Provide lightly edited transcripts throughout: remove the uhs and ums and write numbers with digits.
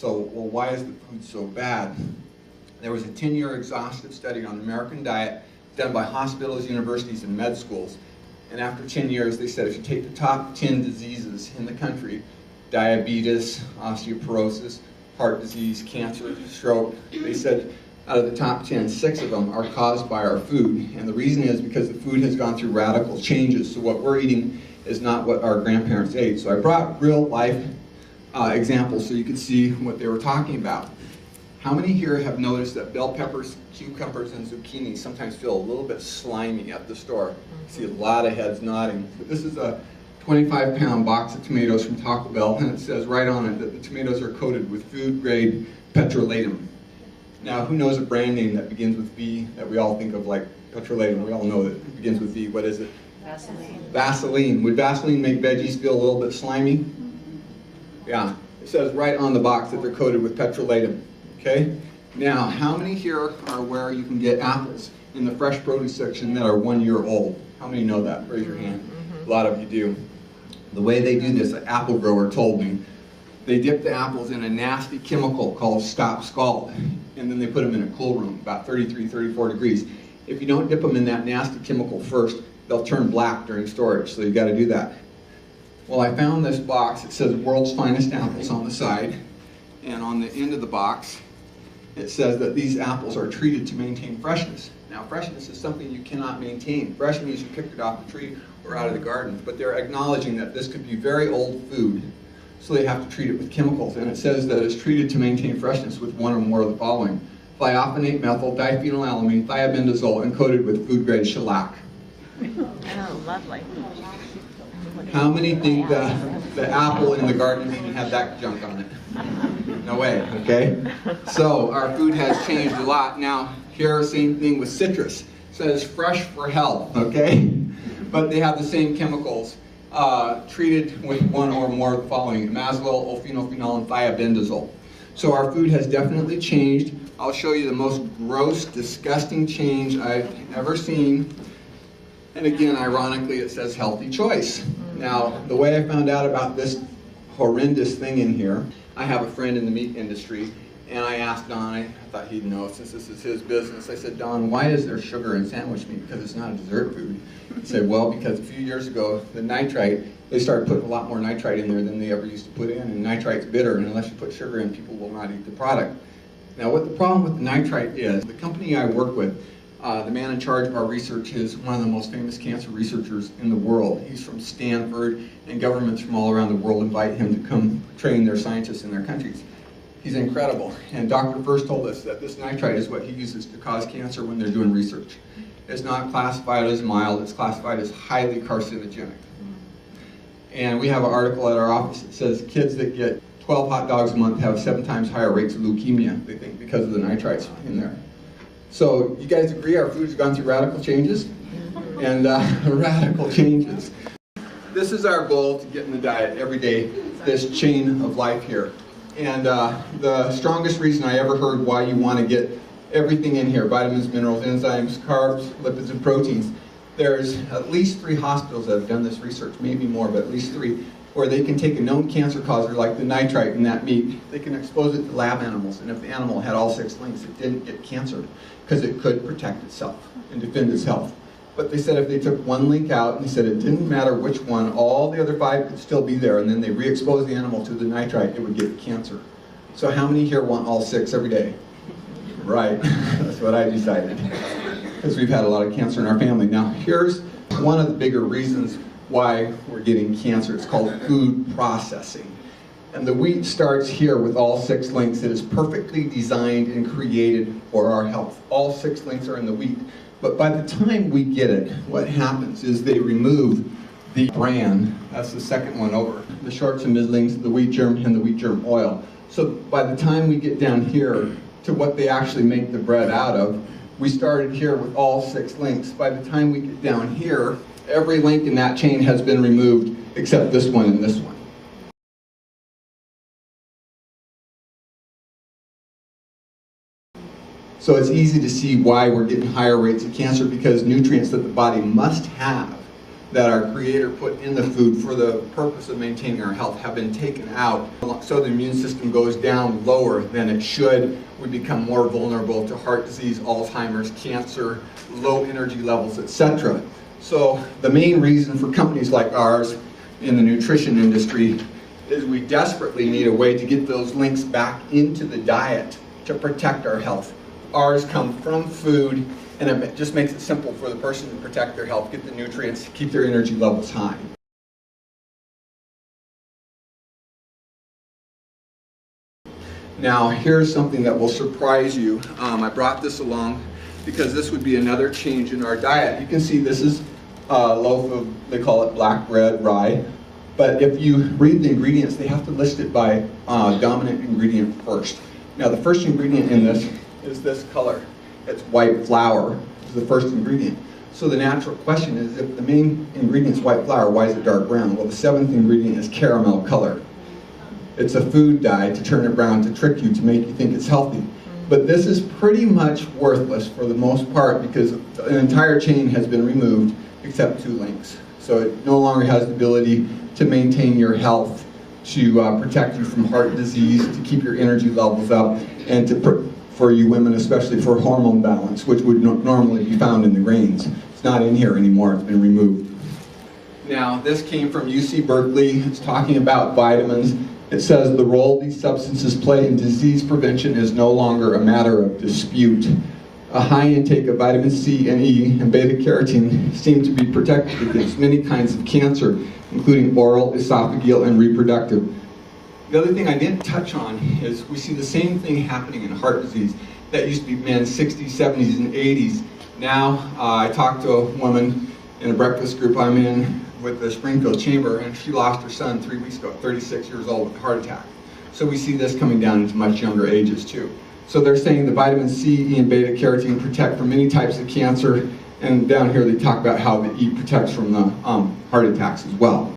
So, well, why is the food so bad? There was a 10-year exhaustive study on the American diet done by hospitals, universities, and med schools. And after 10 years, they said if you take the top 10 diseases in the country, diabetes, osteoporosis, heart disease, cancer, stroke, they said out of the top 10, 6 of them are caused by our food. And the reason is because the food has gone through radical changes. So what we're eating is not what our grandparents ate. So I brought real life examples so you could see what they were talking about. How many here have noticed that bell peppers, cucumbers, and zucchini sometimes feel a little bit slimy at the store? I see a lot of heads nodding. But this is a 25-pound box of tomatoes from Taco Bell, and it says right on it that the tomatoes are coated with food-grade petrolatum. Now, who knows a brand name that begins with V that we all think of like petrolatum? We all know that it begins with V. What is it? Vaseline. Vaseline. Would Vaseline make veggies feel a little bit slimy? Yeah. It says right on the box that they're coated with petrolatum. Okay? Now, how many here are aware you can get apples in the fresh produce section that are 1 year old? How many know that? Raise your hand. A lot of you do. The way they do this, an apple grower told me, they dip the apples in a nasty chemical called stop scald, and then they put them in a cool room, about 33, 34 degrees. If you don't dip them in that nasty chemical first, they'll turn black during storage, so you got to do that. Well, I found this box. It says World's Finest Apples on the side, and on the end of the box, it says that these apples are treated to maintain freshness. Now, freshness is something you cannot maintain. Fresh means you picked it off the tree or out of the garden, but they're acknowledging that this could be very old food, so they have to treat it with chemicals. And it says that it's treated to maintain freshness with one or more of the following: thiophanate methyl, diphenylalamine, thiabendazole, and coated with food-grade shellac. Oh, lovely. How many think the apple in the garden didn't have that junk on it? No way, okay? So our food has changed a lot. Now, here, same thing with citrus. It says fresh for health, okay? But they have the same chemicals treated with one or more of the following: imazole, ophenophenol, and thiabendazole. So our food has definitely changed. I'll show you the most gross, disgusting change I've ever seen. And again, ironically, it says healthy choice. Now, the way I found out about this horrendous thing in here, I have a friend in the meat industry, and I asked Don, I thought he'd know since this is his business, I said, Don, why is there sugar in sandwich meat? Because it's not a dessert food. He said, well, because a few years ago, the nitrite, they started putting a lot more nitrite in there than they ever used to put in, and nitrite's bitter, and unless you put sugar in, people will not eat the product. Now, what the problem with the nitrite is, the company I work with, the man in charge of our research is one of the most famous cancer researchers in the world. He's from Stanford, and governments from all around the world invite him to come train their scientists in their countries. He's incredible. And Dr. First told us that this nitrite is what he uses to cause cancer when they're doing research. It's not classified as mild, it's classified as highly carcinogenic. And we have an article at our office that says kids that get 12 hot dogs a month have 7 times higher rates of leukemia, they think, because of the nitrites in there. So you guys agree our food's gone through radical changes? And radical changes. This is our goal to get in the diet every day, this chain of life here. And the strongest reason I ever heard why you want to get everything in here, vitamins, minerals, enzymes, carbs, lipids, and proteins. There's at least 3 hospitals that have done this research, maybe more, but at least 3, where they can take a known cancer causer like the nitrite in that meat, they can expose it to lab animals, and if the animal had all 6 links, it didn't get cancer, because it could protect itself and defend its health. But they said if they took 1 link out, and they said it didn't matter which one, all the other 5 could still be there, and then they re-expose the animal to the nitrite, it would give it cancer. So how many here want all 6 every day? Right, that's what I decided, because we've had a lot of cancer in our family. Now, here's one of the bigger reasons why we're getting cancer. It's called food processing. And the wheat starts here with all 6 links. It is perfectly designed and created for our health. All 6 links are in the wheat. But by the time we get it, what happens is they remove the bran. That's the second one over. The shorts and middlings, the wheat germ, and the wheat germ oil. So by the time we get down here to what they actually make the bread out of, we started here with all 6 links. By the time we get down here, every link in that chain has been removed except this one and this one. So it's easy to see why we're getting higher rates of cancer, because nutrients that the body must have that our Creator put in the food for the purpose of maintaining our health have been taken out. So the immune system goes down lower than it should. We become more vulnerable to heart disease, Alzheimer's, cancer, low energy levels, etc. So the main reason for companies like ours in the nutrition industry is we desperately need a way to get those links back into the diet to protect our health. Ours come from food, and it just makes it simple for the person to protect their health, get the nutrients, keep their energy levels high. Now, here's something that will surprise you. I brought this along because this would be another change in our diet. You can see this is a loaf of, they call it black bread, rye. But if you read the ingredients, they have to list it by dominant ingredient first. Now, the first ingredient in this is this color. It's white flour, is the first ingredient. So the natural question is, if the main ingredient is white flour, why is it dark brown? Well, the seventh ingredient is caramel color. It's a food dye to turn it brown, to trick you, to make you think it's healthy. But this is pretty much worthless for the most part because an entire chain has been removed except 2 links. So it no longer has the ability to maintain your health, to protect you from heart disease, to keep your energy levels up, and to for you women, especially for hormone balance, which would normally be found in the grains. It's not in here anymore, it's been removed. Now, this came from UC Berkeley. It's talking about vitamins. It says the role these substances play in disease prevention is no longer a matter of dispute. A high intake of vitamin C and E and beta-carotene seem to be protective against many kinds of cancer, including oral, esophageal, and reproductive. The other thing I didn't touch on is we see the same thing happening in heart disease. That used to be men's 60s, 70s, and 80s. Now, I talked to a woman in a breakfast group I'm in with the Springfield Chamber, and she lost her son 3 weeks ago, 36 years old, with a heart attack. So we see this coming down into much younger ages too. So they're saying the vitamin C, E, and beta-carotene protect from many types of cancer, and down here they talk about how the E protects from the heart attacks as well.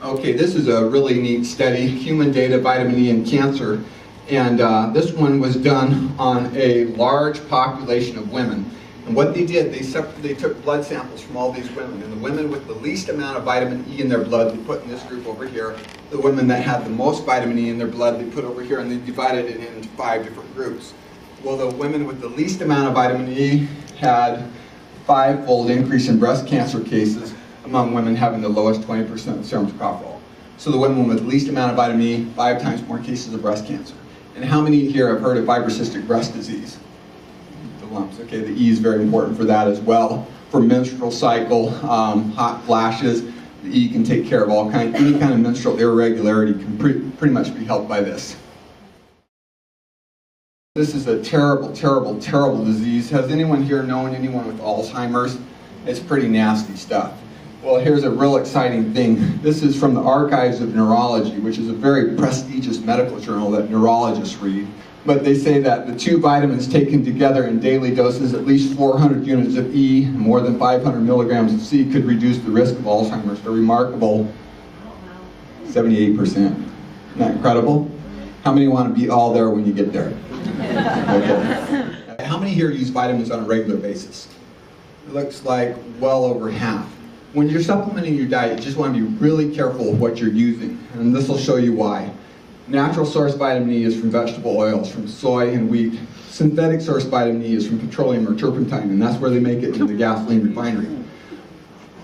Okay, this is a really neat study, human data, vitamin E and cancer. And this one was done on a large population of women. And what they did, they took blood samples from all these women. And the women with the least amount of vitamin E in their blood, they put in this group over here. The women that had the most vitamin E in their blood, they put over here, and they divided it into 5 different groups. Well, the women with the least amount of vitamin E had 5-fold increase in breast cancer cases among women having the lowest 20% of serum tocopherol. So the women with the least amount of vitamin E, 5 times more cases of breast cancer. And how many here have heard of fibrocystic breast disease? The lumps. Okay, the E is very important for that as well. For menstrual cycle, hot flashes, the E can take care of any kind of menstrual irregularity can pretty much be helped by this. This is a terrible, terrible, terrible disease. Has anyone here known anyone with Alzheimer's? It's pretty nasty stuff. Well, here's a real exciting thing. This is from the Archives of Neurology, which is a very prestigious medical journal that neurologists read. But they say that the 2 vitamins taken together in daily doses, at least 400 units of E and more than 500 milligrams of C, could reduce the risk of Alzheimer's. A remarkable 78%. Isn't that incredible? How many want to be all there when you get there? Okay. How many here use vitamins on a regular basis? It looks like well over half. When you're supplementing your diet, you just want to be really careful of what you're using, and this will show you why. Natural source vitamin E is from vegetable oils, from soy and wheat. Synthetic source vitamin E is from petroleum or turpentine, and that's where they make it in the gasoline refinery.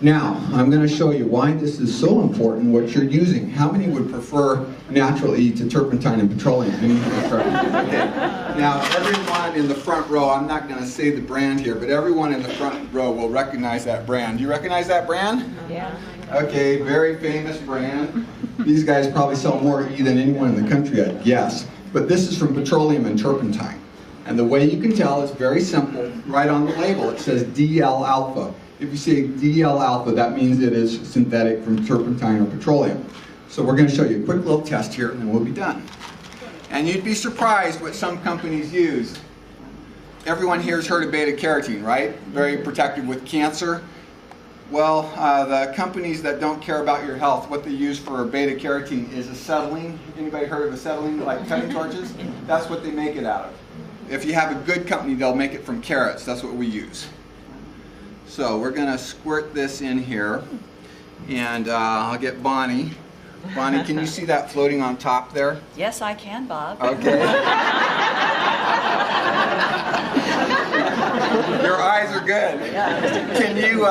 Now, I'm going to show you why this is so important, what you're using. How many would prefer natural E to turpentine and petroleum? Okay. Now, everyone in the front row, I'm not going to say the brand here, but everyone in the front row will recognize that brand. Do you recognize that brand? Yeah. Okay, very famous brand. These guys probably sell more E than anyone in the country, I guess. But this is from petroleum and turpentine. And the way you can tell is very simple. Right on the label, it says DL alpha. If you say DL alpha, that means it is synthetic from turpentine or petroleum. So we're going to show you a quick little test here, and then we'll be done. And you'd be surprised what some companies use. Everyone here has heard of beta-carotene, right? Very protective with cancer. Well, the companies that don't care about your health, what they use for beta carotene is acetylene. Anybody heard of acetylene, like cutting torches? That's what they make it out of. If you have a good company, they'll make it from carrots. That's what we use. So we're going to squirt this in here, and I'll get Bonnie. Bonnie, can you see that floating on top there? Yes, I can, Bob. Okay. Your eyes are good. Can you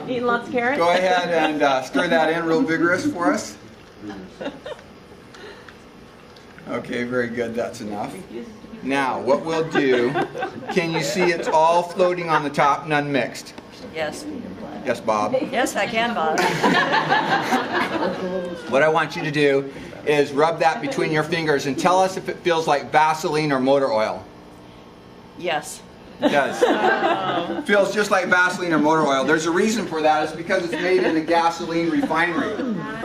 Eating lots of carrots? go ahead and stir that in real vigorous for us? Okay, very good. That's enough. Now, what we'll do, can you see it's all floating on the top, none mixed? Yes. Yes, Bob? Yes, I can, Bob. What I want you to do is rub that between your fingers and tell us if it feels like Vaseline or motor oil. Yes. It does. Feels just like Vaseline or motor oil. There's a reason for that. It's because it's made in a gasoline refinery.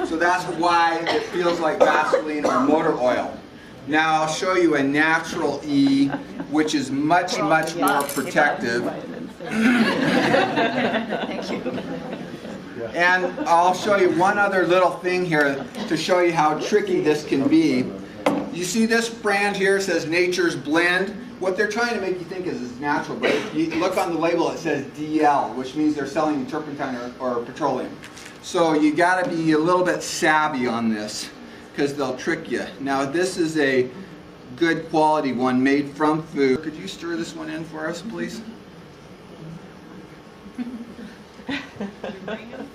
So that's why it feels like Vaseline or motor oil. Now I'll show you a natural E, which is much, much more protective. Thank you. And I'll show you one other little thing here to show you how tricky this can be. You see this brand here says Nature's Blend. What they're trying to make you think is it's natural, but if you look on the label, it says DL, which means they're selling turpentine or petroleum. So you got to be a little bit savvy on this, because they'll trick you. Now this is a good quality one made from food. Could you stir this one in for us, please?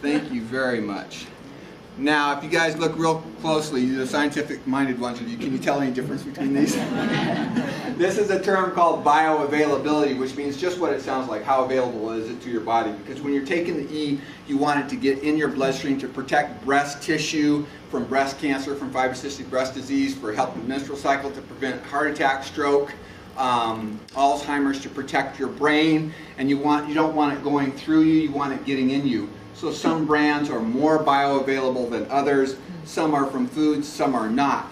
Thank you very much. Now, if you guys look real closely, the scientific-minded ones of you, can you tell any difference between these? This is a term called bioavailability, which means just what it sounds like. How available is it to your body? Because when you're taking the E, you want it to get in your bloodstream to protect breast tissue from breast cancer, from fibrocystic breast disease, for help with menstrual cycle, to prevent heart attack, stroke, Alzheimer's, to protect your brain, and you don't want it going through you, you want it getting in you. So some brands are more bioavailable than others. Some are from foods, some are not.